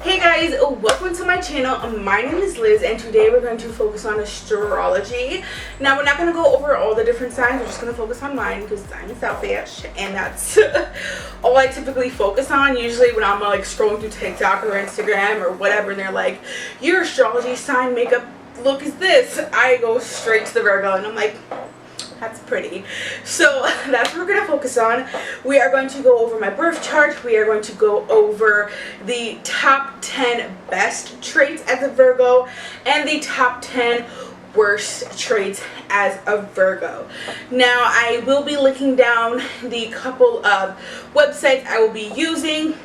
Hey guys, welcome to my channel. My name is Liz and today we're going to focus on astrology. Now we're not going to go over all the different signs, we're just going to focus on mine because I'm selfish and that's all I typically focus on. Usually when I'm like scrolling through TikTok or Instagram or whatever and they're like, your astrology sign makeup look is this, I go straight to the Virgo and I'm like, that's pretty. So that's what we're going to focus on. We are going to go over my birth chart. We are going to go over the top 10 best traits as a Virgo and the top 10 worst traits as a Virgo. Now I will be linking down the couple of websites I will be using.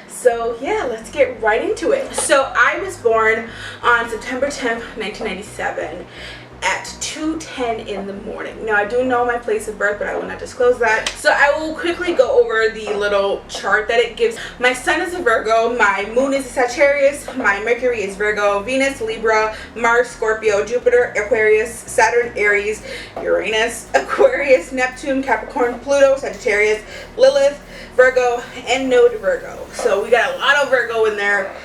So yeah, let's get right into it. So I was born on September 10th, 1997. At 2:10 in the morning. Now I do know my place of birth, but I will not disclose that. So I will quickly go over the little chart that it gives. My sun is a Virgo, my moon is a Sagittarius, my Mercury is Virgo, Venus, Libra, Mars, Scorpio, Jupiter, Aquarius, Saturn, Aries, Uranus, Aquarius, Neptune, Capricorn, Pluto, Sagittarius, Lilith, Virgo, and Node Virgo. So we got a lot of Virgo in there.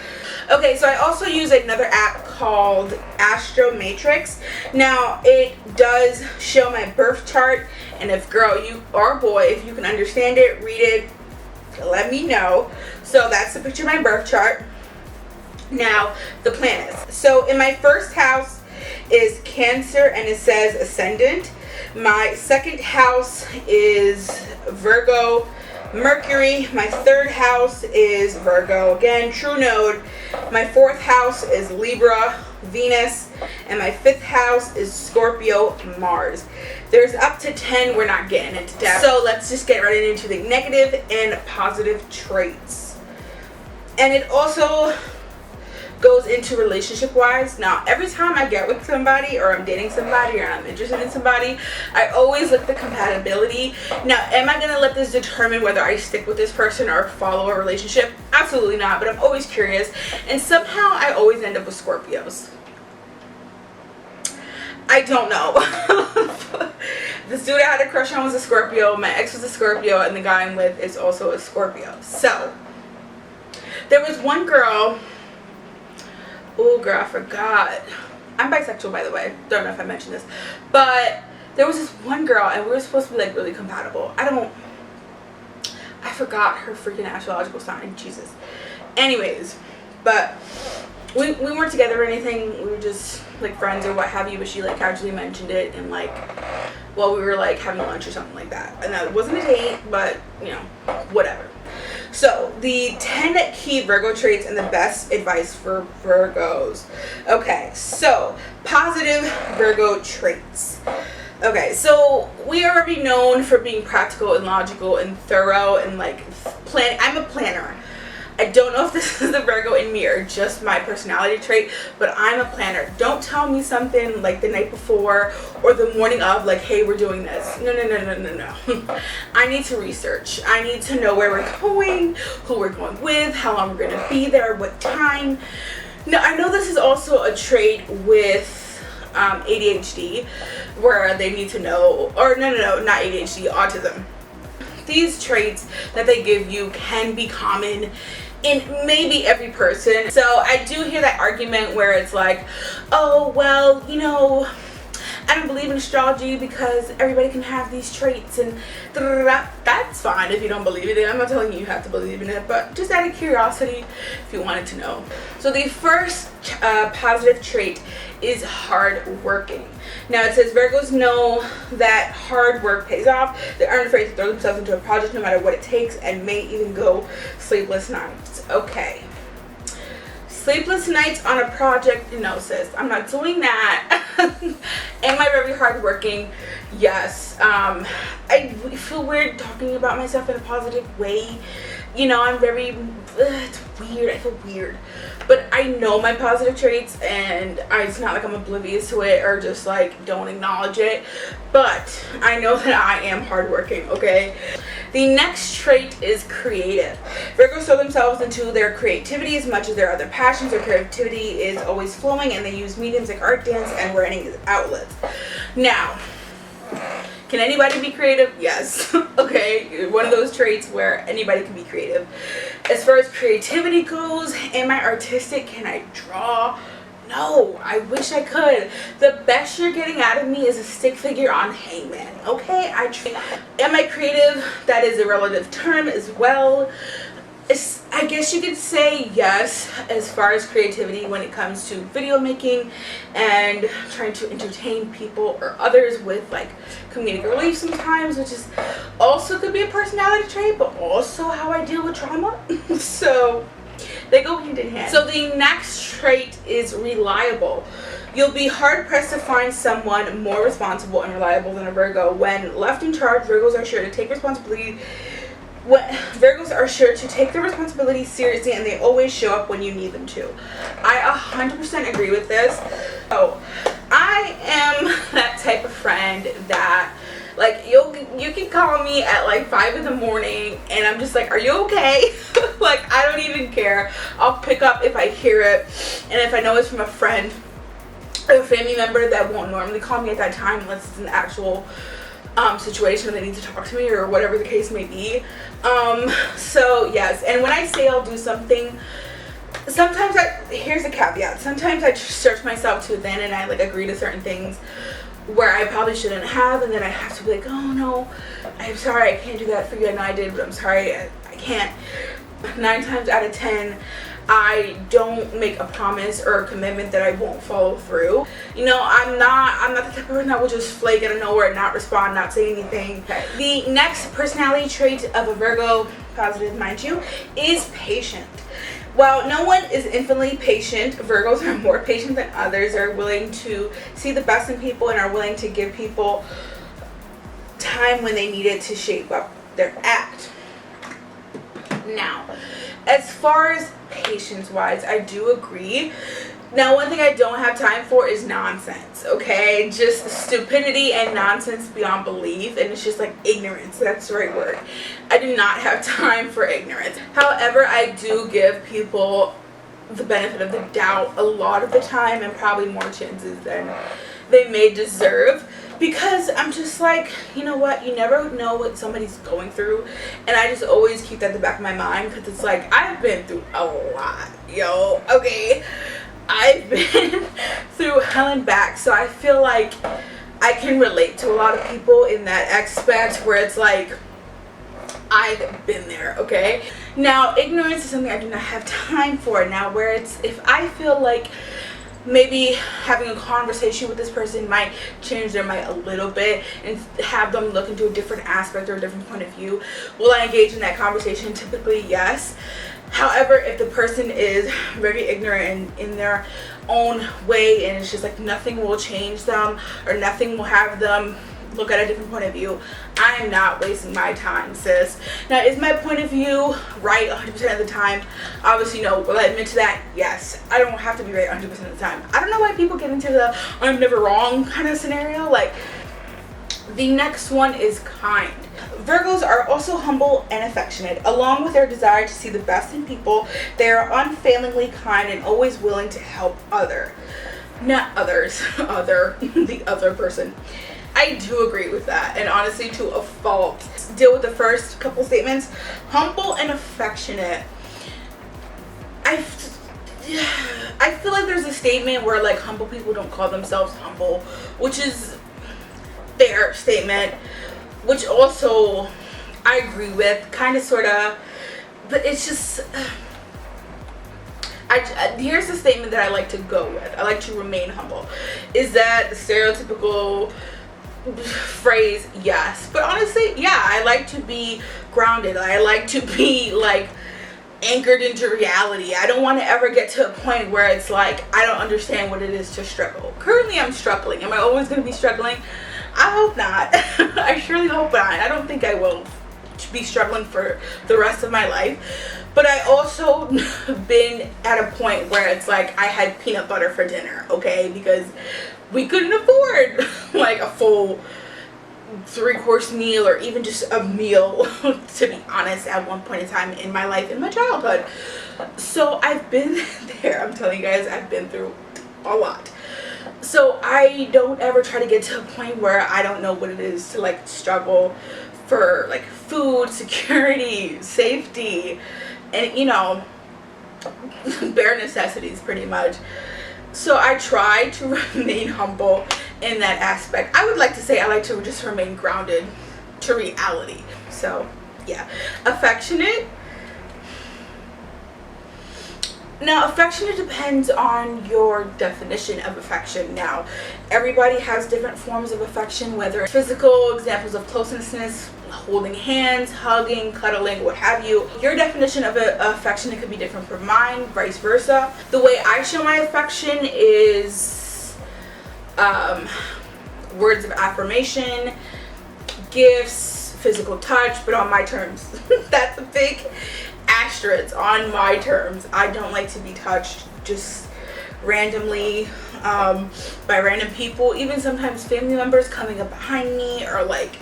Okay, so I also use another app called Astro Matrix. Now, it does show my birth chart, and if girl, you or boy, if you can understand it, read it, let me know. So that's the picture of my birth chart. Now, the planets. So in my first house is Cancer, and it says Ascendant. My second house is Virgo, Mercury. My third house is Virgo, again, true node. My fourth house is Libra, Venus, and my fifth house is Scorpio, Mars. There's up to 10, we're not getting into depth. So let's just get right into the negative and positive traits. And it also goes into relationship wise. Now every time I get with somebody or I'm dating somebody or I'm interested in somebody, I always look at the compatibility. Now am I going to let this determine whether I stick with this person or follow a relationship? Absolutely not, but I'm always curious, and somehow I always end up with Scorpios. I don't know. This dude I had a crush on was a Scorpio, my ex was a Scorpio, and the guy I'm with is also a Scorpio. So there was one girl. Oh girl, I forgot. I'm bisexual, by the way. Don't know if I mentioned this. But there was this one girl and we were supposed to be like really compatible. I forgot her freaking astrological sign. Jesus. Anyways, but we weren't together or anything. We were just like friends or what have you, but she like casually mentioned it and like, well, we were like having lunch or something like that. And that wasn't a date, but you know, whatever. So, the 10 key Virgo traits and the best advice for Virgos. Okay, so, positive Virgo traits. Okay, so we are already known for being practical and logical and thorough and like planning. I'm a planner. I don't know if this is the Virgo in me or just my personality trait, but I'm a planner. Don't tell me something like the night before or the morning of, like, hey, we're doing this. No. I need to research. I need to know where we're going, who we're going with, how long we're going to be there, what time. Now, I know this is also a trait with ADHD, where they need to know, or no, not ADHD, autism. These traits that they give you can be common in maybe every person. So I do hear that argument where it's like, oh, well, you know, I don't believe in astrology because everybody can have these traits and that's fine if you don't believe in it. I'm not telling you have to believe in it, but just out of curiosity if you wanted to know. So the first positive trait is hardworking. Now it says Virgos know that hard work pays off. They aren't afraid to throw themselves into a project no matter what it takes and may even go sleepless nights. Okay. Sleepless nights on a project? No, sis, I'm not doing that. Am I very hardworking? Yes. I feel weird talking about myself in a positive way. You know, I'm very, it's weird. I feel weird. But I know my positive traits and it's not like I'm oblivious to it or just like don't acknowledge it. But I know that I am hardworking, okay? The next trait is creative. Virgos throw themselves into their creativity as much as their other passions. Their creativity is always flowing and they use mediums like art, dance, and writing as outlets. Now, can anybody be creative? Yes. Okay, one of those traits where anybody can be creative. As far as creativity goes, am I artistic? Can I draw? No, I wish I could. The best you're getting out of me is a stick figure on Hangman. Okay, am I creative? That is a relative term as well. I guess you could say yes as far as creativity when it comes to video making and trying to entertain people or others with like comedic relief sometimes, which is also could be a personality trait, but also how I deal with trauma. So they go hand in hand. So the next trait is reliable. You'll be hard pressed to find someone more responsible and reliable than a Virgo. When left in charge, Virgos are sure to take responsibility. Virgos are sure to take their responsibilities seriously, and they always show up when you need them to. I 100% agree with this. Oh, I am that type of friend that, like, you can call me at like 5 in the morning and I'm just like, are you okay? Like, I don't even care. I'll pick up if I hear it, and if I know it's from a friend or a family member that won't normally call me at that time unless it's an actual situation that they need to talk to me or whatever the case may be. So yes, and when I say I'll do something, sometimes here's a caveat, sometimes I stretch myself to then and I like agree to certain things where I probably shouldn't have, and then I have to be like, oh no, I'm sorry, I can't do that for you. I know I did, but I'm sorry, I can't. 9 times out of 10 I don't make a promise or a commitment that I won't follow through. You know, I'm not the type of person that will just flake out of nowhere, not respond, not say anything. Okay. The next personality trait of a Virgo, positive mind you, is patient. While no one is infinitely patient, Virgos are more patient than others. They're willing to see the best in people and are willing to give people time when they need it to shape up their act. Now, as far as patience wise, I do agree. Now, one thing I don't have time for is nonsense, okay? Just stupidity and nonsense beyond belief, and it's just like ignorance. That's the right word. I do not have time for ignorance. However, I do give people the benefit of the doubt a lot of the time, and probably more chances than they may deserve, because I'm just like, you know what, you never know what somebody's going through, and I just always keep that at the back of my mind, because it's like, I've been through a lot, yo, okay? I've been through hell and back, so I feel like I can relate to a lot of people in that aspect where it's like, I've been there, okay? Now, ignorance is something I do not have time for. Now, where it's, if I feel like maybe having a conversation with this person might change their mind a little bit and have them look into a different aspect or a different point of view, will I engage in that conversation? Typically, yes. However, if the person is very ignorant in their own way and it's just like nothing will change them or nothing will have them look at a different point of view, I am not wasting my time, sis. Now, is my point of view right 100% of the time? Obviously, no. Will I admit to that? Yes. I don't have to be right 100% of the time. I don't know why people get into the I'm never wrong kind of scenario. Like, the next one is kind. Virgos are also humble and affectionate. Along with their desire to see the best in people, they are unfailingly kind and always willing to help the other person. I do agree with that, and honestly, to a fault. Deal with the first couple statements. Humble and affectionate. I feel like there's a statement where like humble people don't call themselves humble, which is their statement, which also I agree with, kind of, sort of, but it's just, here's the statement that I like to go with. I like to remain humble. Is that the stereotypical phrase? Yes, but honestly, yeah, I like to be grounded. I like to be like anchored into reality. I don't want to ever get to a point where it's like I don't understand what it is to struggle. Currently, I'm struggling. Am I always going to be struggling? I hope not. I surely hope not. I don't think I will be struggling for the rest of my life. But I also been at a point where it's like I had peanut butter for dinner, okay? Because we couldn't afford like a full 3-course meal or even just a meal, to be honest, at one point in time in my life, in my childhood. So I've been there. I'm telling you guys, I've been through a lot. So I don't ever try to get to a point where I don't know what it is to like struggle for like food, security, safety, and you know, bare necessities pretty much. So I try to remain humble in that aspect. I would like to say I like to just remain grounded to reality. So yeah. Affectionate. Now, affectionate depends on your definition of affection. Now, everybody has different forms of affection, whether it's physical, examples of closeness, holding hands, hugging, cuddling, what have you. Your definition of affection could be different from mine, vice versa. The way I show my affection is words of affirmation, gifts, physical touch, but on my terms. That's a big asterisk, on my terms. I don't like to be touched just randomly by random people, even sometimes family members coming up behind me or like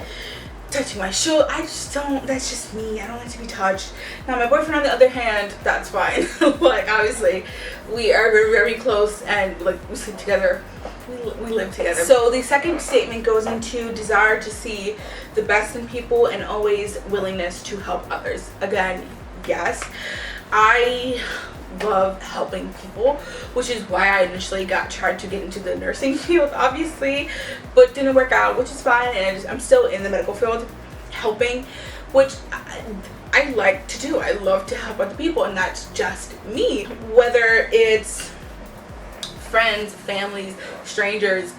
touching my shoe. I just don't, that's just me. I don't like to be touched. Now my boyfriend on the other hand, that's fine. Like obviously we are very, very close and like we sleep together, we live together. So the second statement goes into desire to see the best in people and always willingness to help others. Again, yes, I love helping people, which is why I initially tried to get into the nursing field, obviously, but didn't work out, which is fine. And I'm still in the medical field helping, which I like to do. I love to help other people, and that's just me. Whether it's friends, families, strangers,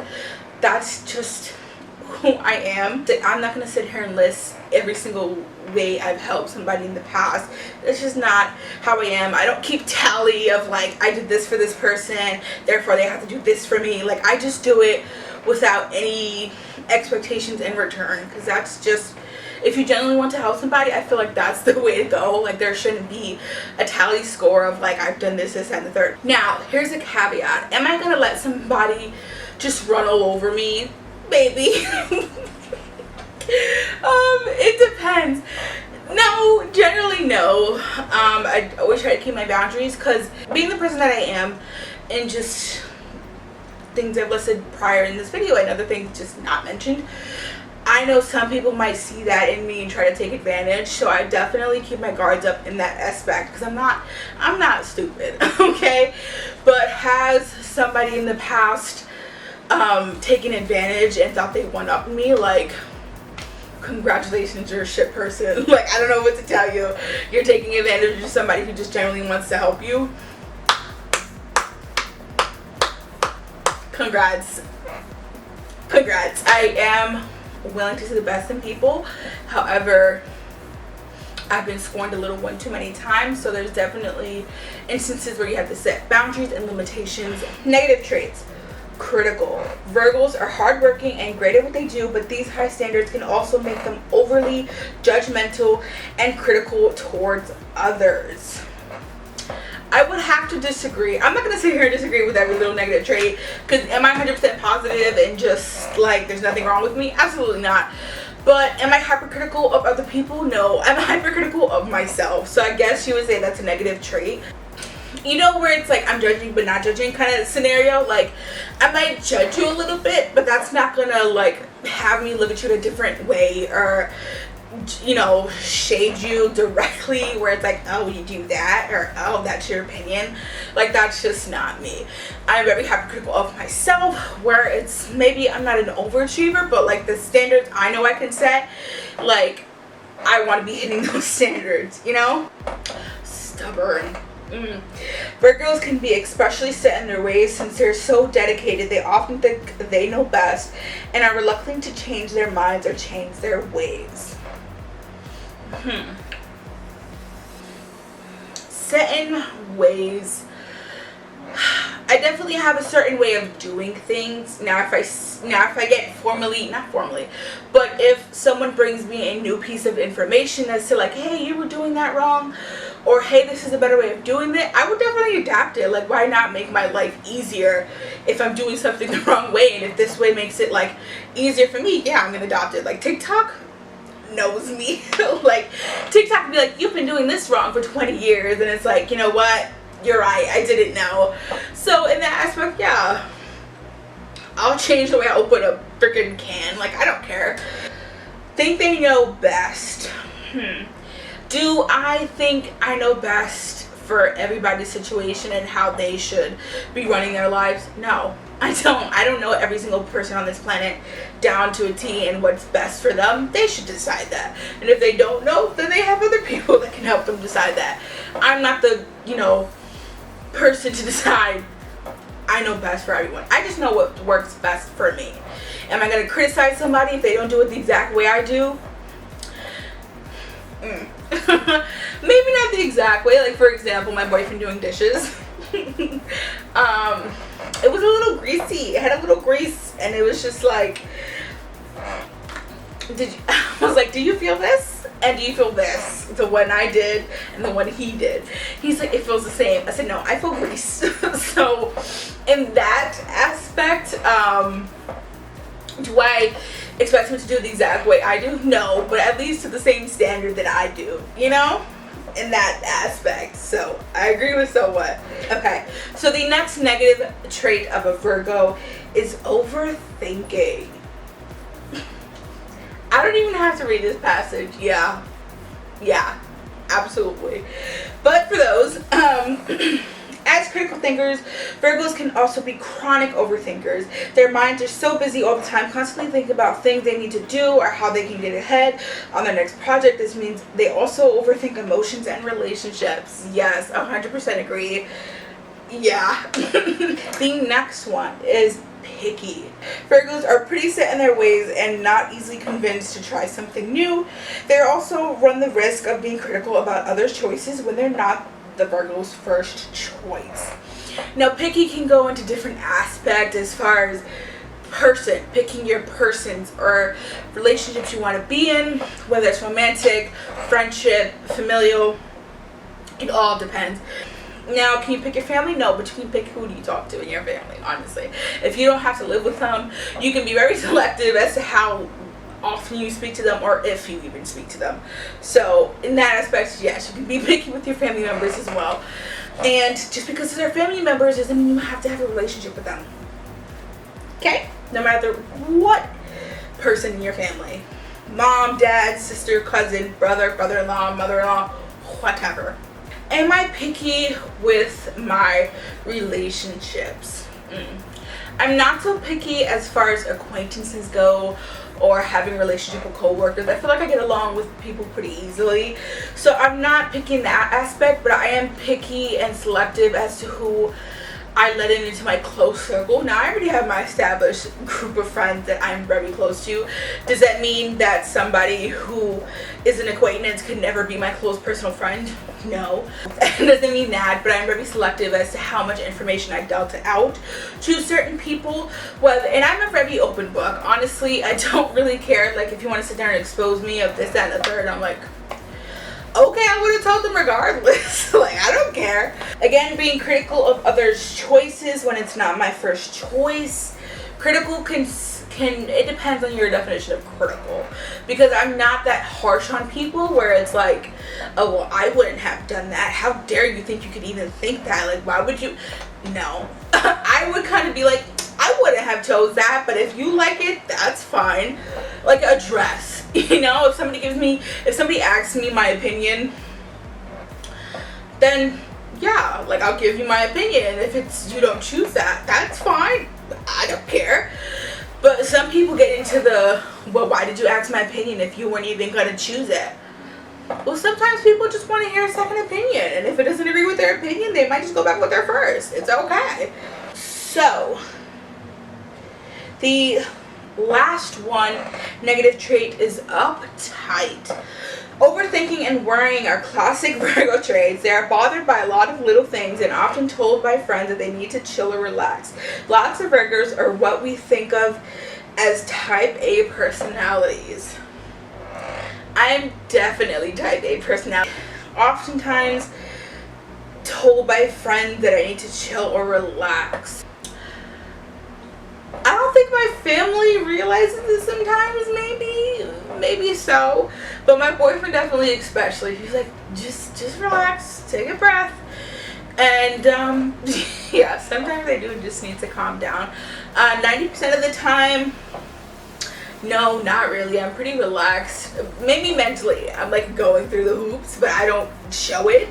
that's just who I am. I'm not going to sit here and list every single way I've helped somebody in the past. It's just not how I am. I don't keep tally of like I did this for this person, therefore they have to do this for me. Like I just do it without any expectations in return, because that's just, if you genuinely want to help somebody, I feel like that's the way to go. Like there shouldn't be a tally score of like I've done this, this, and the third. Now here's a caveat. Am I gonna let somebody just run all over me? Maybe. It depends. No, generally no. I always try to keep my boundaries, because being the person that I am and just things I've listed prior in this video and other things just not mentioned, I know some people might see that in me and try to take advantage. So I definitely keep my guards up in that aspect, because I'm not stupid, okay? But has somebody in the past taken advantage and thought they one-upped me? Like, congratulations, you're a shit person. Like, I don't know what to tell you. You're taking advantage of somebody who just genuinely wants to help you. Congrats. I am willing to see the best in people. However, I've been scorned a little one too many times, so there's definitely instances where you have to set boundaries and limitations. Negative traits. Critical. Virgos are hardworking and great at what they do, but these high standards can also make them overly judgmental and critical towards others. I would have to disagree. I'm not going to sit here and disagree with every little negative trait, because am I 100% positive and just like there's nothing wrong with me? Absolutely not. But am I hypercritical of other people? No. I'm hypercritical of myself. So I guess you would say that's a negative trait. You know, where it's like I'm judging but not judging kind of scenario. Like I might judge you a little bit, but that's not gonna like have me look at you a different way or, you know, shade you directly where it's like, oh, you do that, or oh, that's your opinion. Like that's just not me. I'm very hypercritical of myself, where it's maybe I'm not an overachiever, but like the standards I know I can set, like I want to be hitting those standards, you know. Stubborn. Virgos can be especially set in their ways, since they're so dedicated. They often think they know best and are reluctant to change their minds or change their ways. Set in ways. I definitely have a certain way of doing things. Now if I get not formally, but if someone brings me a new piece of information as to like, hey, you were doing that wrong, or hey, this is a better way of doing it, I would definitely adapt it. Like, why not make my life easier if I'm doing something the wrong way, and if this way makes it like easier for me, yeah, I'm gonna adopt it. Like TikTok knows me. Like TikTok would be like, you've been doing this wrong for 20 years, and it's like, you know what, you're right, I didn't know. So in that aspect, yeah, I'll change the way I open a freaking can. Like I don't care. Think they know best. Do I think I know best for everybody's situation and how they should be running their lives? No, I don't. I don't know every single person on this planet down to a T and what's best for them. They should decide that. And if they don't know, then they have other people that can help them decide that. I'm not the, person to decide I know best for everyone. I just know what works best for me. Am I going to criticize somebody if they don't do it the exact way I do? Maybe not the exact way. Like, for example, my boyfriend doing dishes. It was a little greasy. It had a little grease, and it was just like, I was like, do you feel this? And do you feel this? The one I did and the one he did. He's like, it feels the same. I said, no, I feel grease. So in that aspect, do I expect him to do it the exact way I do? No, but at least to the same standard that I do, in that aspect. So I agree with so what. Okay, so the next negative trait of a Virgo is overthinking. I don't even have to read this passage. Yeah, absolutely. But for those, as critical thinkers, Virgos can also be chronic overthinkers. Their minds are so busy all the time, constantly thinking about things they need to do or how they can get ahead on their next project. This means they also overthink emotions and relationships. Yes, 100% agree. Yeah. The next one is picky. Virgos are pretty set in their ways and not easily convinced to try something new. They also run the risk of being critical about others' choices when they're not the Virgo's first choice. Now, picky can go into different aspects as far as picking your persons or relationships you want to be in, whether it's romantic, friendship, familial. It all depends. Now, can you pick your family? No, but you can pick who do you talk to in your family, honestly. If you don't have to live with them, you can be very selective as to how often you speak to them or if you even speak to them. So in that aspect, yes, you can be picky with your family members as well. And just because they're family members doesn't mean you have to have a relationship with them. Okay? No matter what person in your family. Mom, dad, sister, cousin, brother, brother-in-law, mother-in-law, whatever. Am I picky with my relationships? I'm not so picky as far as acquaintances go or having a relationship with co-workers. I feel like I get along with people pretty easily. So I'm not picky in that aspect, but I am picky and selective as to who I let into my close circle. Now, I already have my established group of friends that I'm very close to. Does that mean that somebody who is an acquaintance could never be my close personal friend? No. It doesn't mean that, but I'm very selective as to how much information I delta out to certain people. And I'm a very open book. Honestly, I don't really care. Like, if you want to sit there and expose me of this, that, and the third, I'm like, okay, I would have told them regardless. Like, I don't care. Again, being critical of others' choices when it's not my first choice. Critical can it depends on your definition of critical, because I'm not that harsh on people where it's like, oh, well, I wouldn't have done that. How dare you think you could even think that? Like, why would you? No. I would kind of be like, I wouldn't have chose that, but if you like it, that's fine. Like a dress, if somebody asks me my opinion, then yeah, like, I'll give you my opinion. And if you don't choose that, that's fine. I don't care. But some people get into well, why did you ask my opinion if you weren't even going to choose it? Well, sometimes people just want to hear a second opinion. And if it doesn't agree with their opinion, they might just go back with their first. It's okay. So, the last one, negative trait, is uptight. Overthinking and worrying are classic Virgo traits. They are bothered by a lot of little things and often told by friends that they need to chill or relax. Lots of Virgos are what we think of as type A personalities. I'm definitely type A personality. Oftentimes told by friends that I need to chill or relax. I don't think my family realizes this sometimes, maybe so, but my boyfriend definitely, especially, he's like, just relax, take a breath, and yeah, sometimes I do just need to calm down. 90% of the time, No, not really. I'm pretty relaxed. Maybe mentally. I'm like going through the hoops, but I don't show it.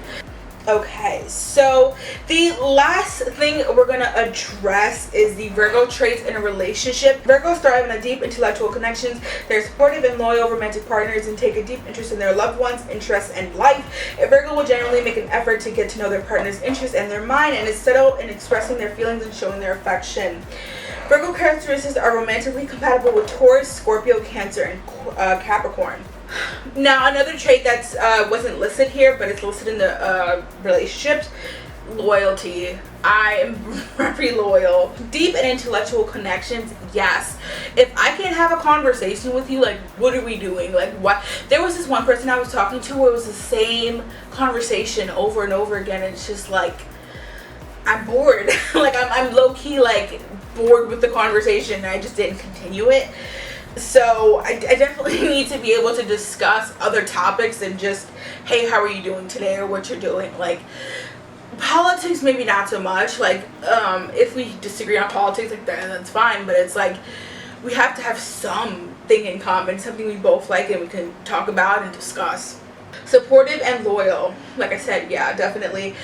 Okay, so the last thing we're going to address is the Virgo traits in a relationship. Virgos thrive in deep intellectual connections. They're supportive and loyal romantic partners and take a deep interest in their loved ones' interests and life. A Virgo will generally make an effort to get to know their partner's interests and their mind, and is settled in expressing their feelings and showing their affection. Virgo characteristics are romantically compatible with Taurus, Scorpio, Cancer, and Capricorn. Now, another trait that's wasn't listed here, but it's listed in the relationships: loyalty. I am very loyal. Deep and intellectual connections. Yes. If I can have a conversation with you, like, what are we doing? Like, what? There was this one person I was talking to where it was the same conversation over and over again. And it's just like, I'm bored. Like, I'm low-key, like, bored with the conversation, and I just didn't continue it. So I definitely need to be able to discuss other topics than just, hey, how are you doing today, or what you're doing. Like, politics, maybe not so much. Like, if we disagree on politics, like, that's fine. But it's like, we have to have something in common, something we both like and we can talk about and discuss. Supportive and loyal. Like I said, yeah, definitely.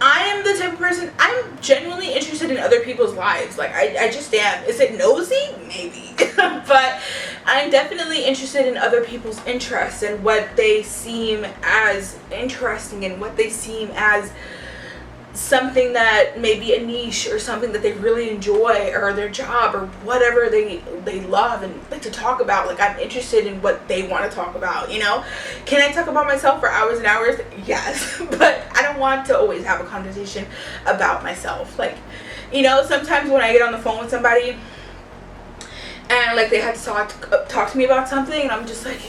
I am the type of person, I'm genuinely interested in other people's lives. Like, I just am. Is it nosy? Maybe. But I'm definitely interested in other people's interests and what they seem as interesting and what they seem as something that may be a niche or something that they really enjoy, or their job, or whatever they love and like to talk about. Like, I'm interested in what they want to talk about, you know? Can I talk about myself for hours and hours? Yes. But I don't want to always have a conversation about myself. Like, you know, sometimes when I get on the phone with somebody and like they have to talk to me about something, and I'm just like,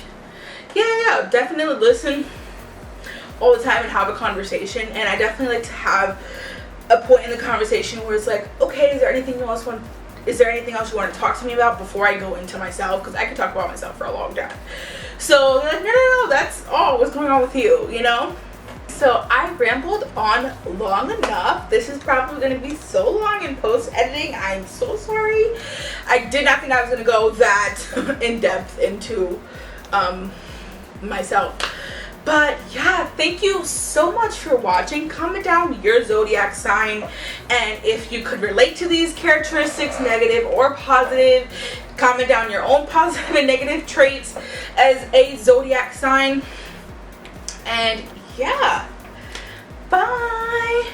yeah, definitely listen all the time and have a conversation. And I definitely like to have a point in the conversation where it's like, okay, is there anything else you want to talk to me about before I go into myself? Because I could talk about myself for a long time. So they're like, no, that's all. What's going on with you, you know? So I rambled on long enough. This is probably going to be so long in post-editing. I'm so sorry. I did not think I was going to go that in depth into myself. But yeah, thank you so much for watching. Comment down your zodiac sign, and if you could relate to these characteristics, negative or positive. Comment down your own positive and negative traits as a zodiac sign. And yeah, bye.